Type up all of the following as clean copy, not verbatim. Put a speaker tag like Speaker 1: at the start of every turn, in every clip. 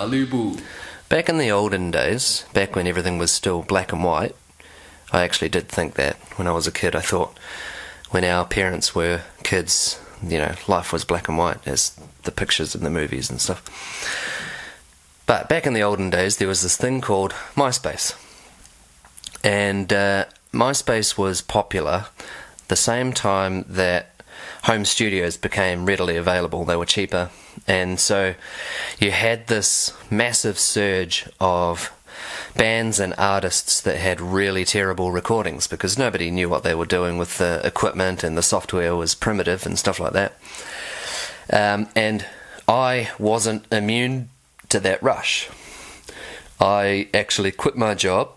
Speaker 1: Kaliboux.
Speaker 2: Back in the olden days, back when everything was still black and white, I actually did think that when I was a kid. I thought when our parents were kids, life was black and white as the pictures in the movies and stuff. But back in the olden days, there was this thing called MySpace. And MySpace was popular the same time that home studios became readily available. They were cheaper. And so you had this massive surge of bands and artists that had really terrible recordings because nobody knew what they were doing with the equipment, and the software was primitive and stuff like that. And I wasn't immune to that rush. I actually quit my job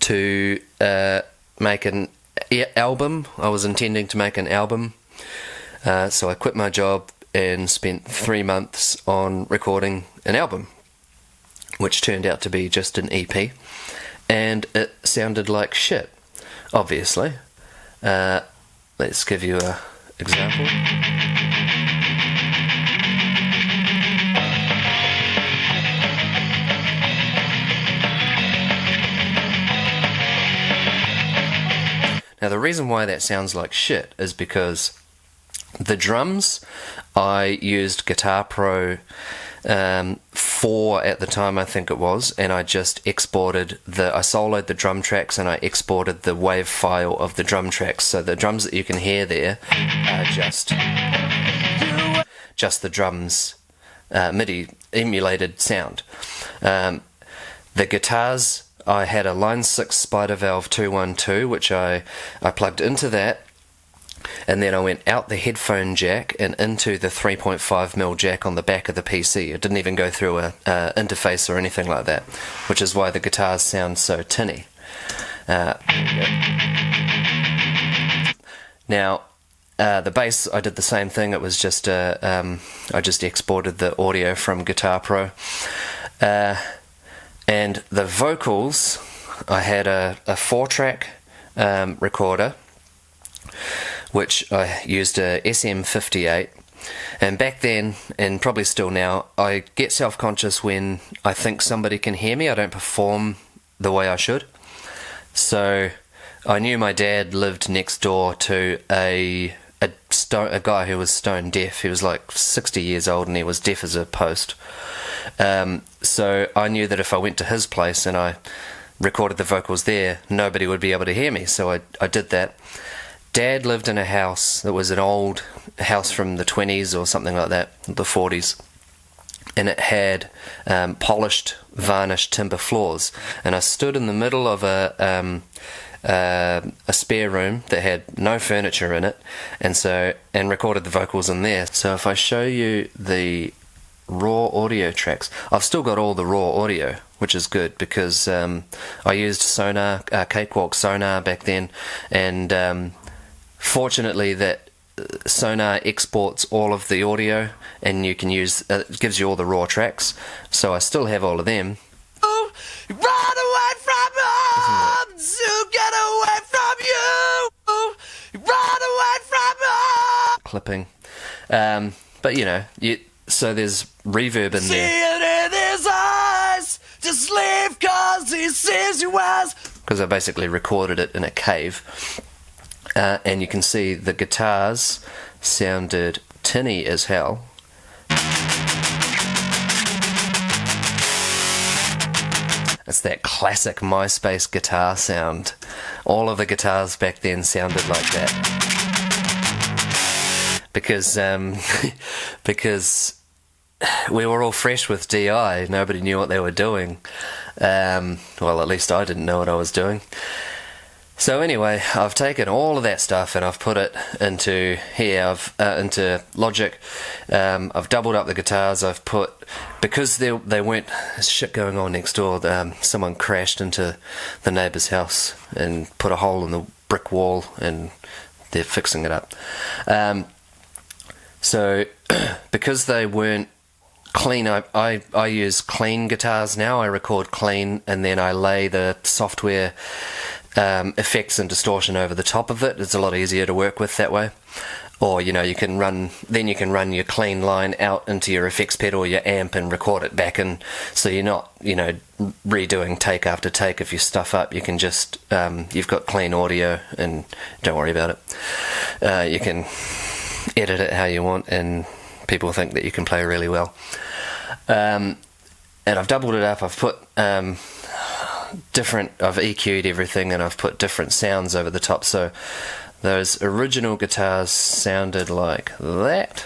Speaker 2: to make an album. I was intending to make an album, so I quit my job and spent 3 months on recording an album, which turned out to be just an EP, and it sounded like shit, obviously. Let's give you an example. Now, the reason why that sounds like shit is because the drums, I used Guitar Pro 4 at the time, I think it was, and I just exported I soloed the drum tracks and I exported the wave file of the drum tracks. So the drums that you can hear there are just the drums, MIDI emulated sound. The guitars, I had a Line 6 Spider Valve 212, which I plugged into that, and then I went out the headphone jack and into the 3.5mm jack on the back of the PC. It didn't even go through a interface or anything like that, which is why the guitars sound so tinny. Now, the bass, I did the same thing. It was just I just exported the audio from Guitar Pro. And the vocals, I had a 4-track recorder, which I used a SM58. And back then, and probably still now, I get self-conscious when I think somebody can hear me. I don't perform the way I should. So I knew my dad lived next door to a guy who was stone deaf. He was like 60 years old and he was deaf as a post. So I knew that if I went to his place and I recorded the vocals there, nobody would be able to hear me. So I did that. Dad lived in a house that was an old house from the 20s or something like that, the 40s. And it had polished, varnished timber floors. And I stood in the middle of a spare room that had no furniture in it, and recorded the vocals in there. So if I show you the raw audio tracks, I've still got all the raw audio, which is good because I used Sonar, Cakewalk Sonar back then, and fortunately that Sonar exports all of the audio, and you can use it gives you all the raw tracks, so I still have all of them.
Speaker 3: Oh, run away from home to get away from you. Oh, run away from home.
Speaker 2: Clipping, but so there's reverb in
Speaker 3: See
Speaker 2: there.
Speaker 3: it in his eyes. Just leave 'cause he sees you as.
Speaker 2: Because I basically recorded it in a cave. And you can see the guitars sounded tinny as hell. It's that classic MySpace guitar sound. All of the guitars back then sounded like that. Because we were all fresh with DI. Nobody knew what they were doing. Well, at least I didn't know what I was doing. So anyway, I've taken all of that stuff and I've put it into here, into Logic. I've doubled up the guitars. I've put, because they weren't, there's shit going on next door. Someone crashed into the neighbour's house and put a hole in the brick wall, and they're fixing it up. So because they weren't clean, I use clean guitars now. I record clean and then I lay the software effects and distortion over the top of it. It's a lot easier to work with that way. Or you can run your clean line out into your effects pedal or your amp and record it back in, so you're not redoing take after take. If you stuff up, you can just you've got clean audio and don't worry about it. You can edit it how you want and people think that you can play really well. And I've doubled it up. I've put I've EQ'd everything and I've put different sounds over the top, so those original guitars sounded like that.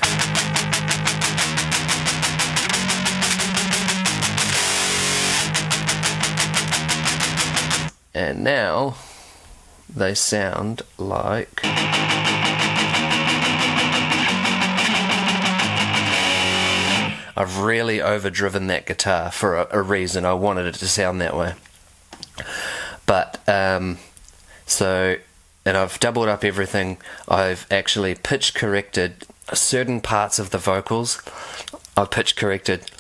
Speaker 2: And now they sound like... I've really overdriven that guitar for a reason. I wanted it to sound that way. But, and I've doubled up everything. I've actually pitch corrected certain parts of the vocals. I've pitch corrected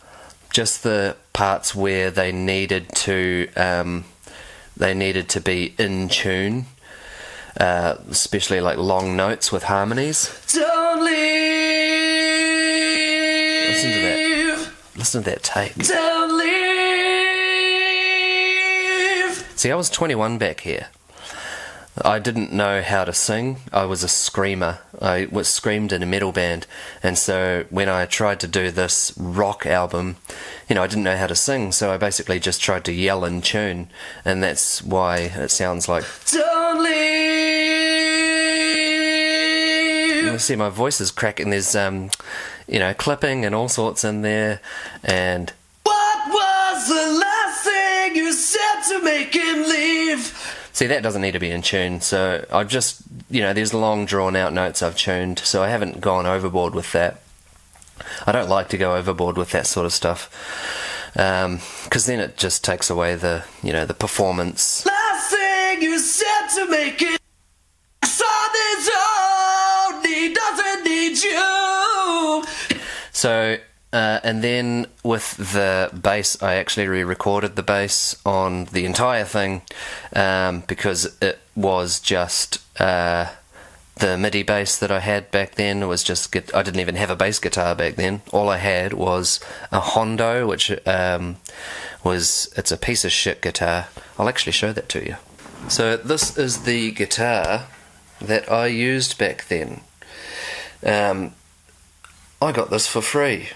Speaker 2: just the parts where they needed to be in tune, especially like long notes with harmonies.
Speaker 3: Don't leave.
Speaker 2: Listen to that. Listen to that take.
Speaker 3: Don't leave.
Speaker 2: See, I was 21 back here. I didn't know how to sing. I was a screamer. I was screamed in a metal band, and so when I tried to do this rock album, I didn't know how to sing, so I basically just tried to yell in tune, and that's why it sounds like...
Speaker 3: Don't leave.
Speaker 2: You see, my voice is cracking. There's, clipping and all sorts in there, and...
Speaker 3: What was the last thing you said to make him leave?
Speaker 2: See, that doesn't need to be in tune, so I've just, there's long drawn-out notes I've tuned, so I haven't gone overboard with that. I don't like to go overboard with that sort of stuff, because then it just takes away the, the performance.
Speaker 3: Last thing you said to make it on his own, he doesn't need you.
Speaker 2: So... and then with the bass, I actually re-recorded the bass on the entire thing, because it was just the MIDI bass that I had back then. It was just I didn't even have a bass guitar back then. All I had was a Hondo, which it's a piece of shit guitar. I'll actually show that to you. So this is the guitar that I used back then. I got this for free.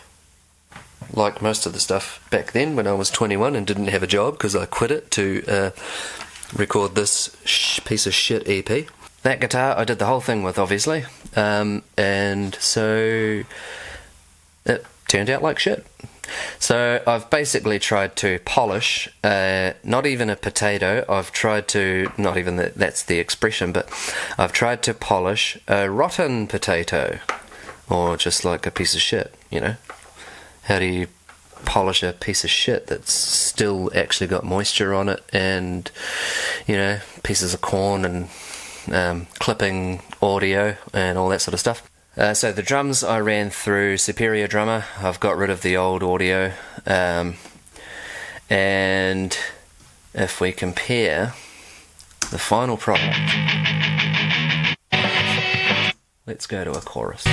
Speaker 2: Like most of the stuff back then when I was 21 and didn't have a job, because I quit it to record this piece of shit EP. That guitar I did the whole thing with, obviously, and so it turned out like shit. So I've basically tried to polish, not even a potato, I've tried to, not even that's the expression, but I've tried to polish a rotten potato, or just like a piece of shit, How do you polish a piece of shit that's still actually got moisture on it, and pieces of corn and clipping audio and all that sort of stuff? So the drums I ran through Superior Drummer. I've got rid of the old audio, and if we compare the final product, let's go to a chorus.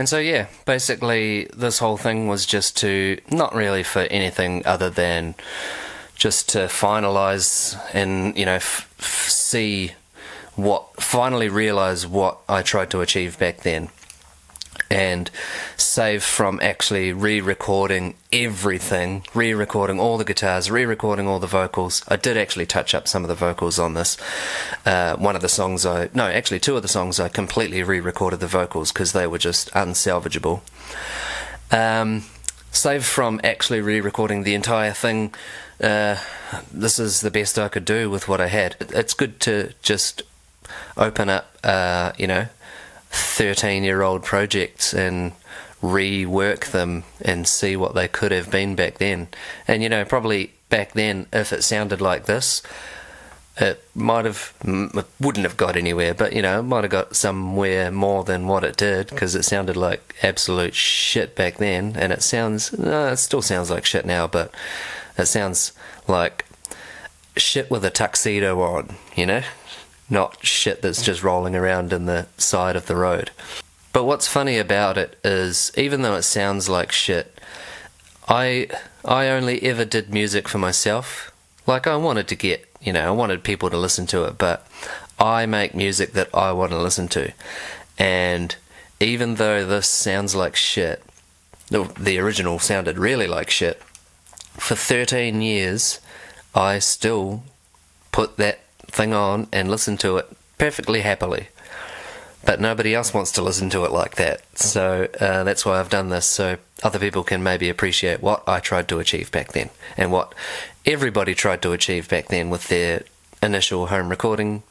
Speaker 2: And so yeah, basically this whole thing was just to, not really for anything other than just to finalize and, you know, finally realize what I tried to achieve back then, and save from actually re-recording everything, re-recording all the guitars, re-recording all the vocals. I did actually touch up some of the vocals on this. Two of the songs I completely re-recorded the vocals because they were just unsalvageable. Save from actually re-recording the entire thing, this is the best I could do with what I had. It's good to just open up, 13-year-old projects and rework them and see what they could have been back then. And, you know, probably back then, if it sounded like this, it wouldn't have got anywhere, but, you know, it might have got somewhere more than what it did, because it sounded like absolute shit back then, and it still sounds like shit now, but it sounds like shit with a tuxedo on, you know? Not shit that's just rolling around in the side of the road. But what's funny about it is, even though it sounds like shit, I only ever did music for myself. Like, I wanted to get, you know, I wanted people to listen to it, but I make music that I want to listen to. And even though this sounds like shit, the original sounded really like shit, for 13 years, I still put that thing on and listen to it perfectly happily, but nobody else wants to listen to it like that. So that's why I've done this, so other people can maybe appreciate what I tried to achieve back then, and what everybody tried to achieve back then with their initial home recording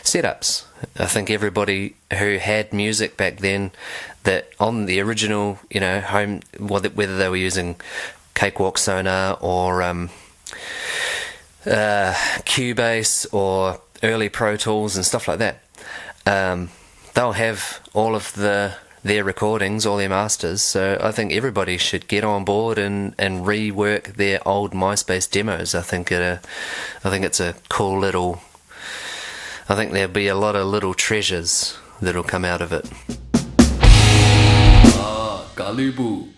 Speaker 2: setups. I think everybody who had music back then, that on the original, you know, home, whether they were using Cakewalk Sonar or Cubase or early Pro Tools and stuff like that, they'll have all of their recordings, all their masters. So I think everybody should get on board and rework their old MySpace demos. I think it's a cool little. I think there'll be a lot of little treasures that'll come out of it.
Speaker 3: Kaliboux.